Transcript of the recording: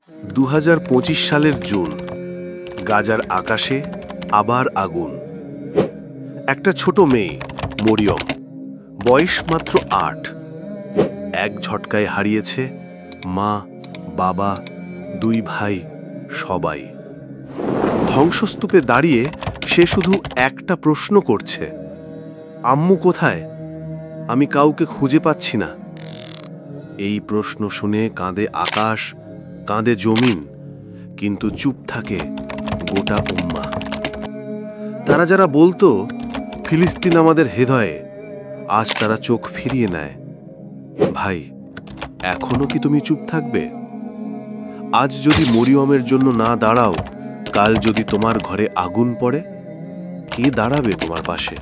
2025 সালের জুন, গাজার আকাশে আবার আগুন। একটা ছোট মেয়ে, মরিয়ম, বয়স মাত্র 8, এক ঝটকায় হারিয়েছে মা, বাবা, 2 ভাই, সবাই। ধ্বংসস্তূপে দাঁড়িয়ে সে শুধু একটা প্রশ্ন করছে, আম্মু কোথায়? আমি কাউকে খুঁজে পাচ্ছি না। এই প্রশ্ন শুনে কাঁদে আকাশ, কাঁদে জমিন, কিন্তু চুপ থাকে গোটা উম্মাহ। তারা যারা বলতো ফিলিস্তিন আমাদের হৃদয়ে, আজ তারা চোখ ফিরিয়ে নেয়। ভাই, এখনো কি তুমি চুপ থাকবে? আজ যদি মরিয়মের জন্য না দাঁড়াও, কাল যদি তোমার ঘরে আগুন পড়ে, কে দাঁড়াবে তোমার পাশে?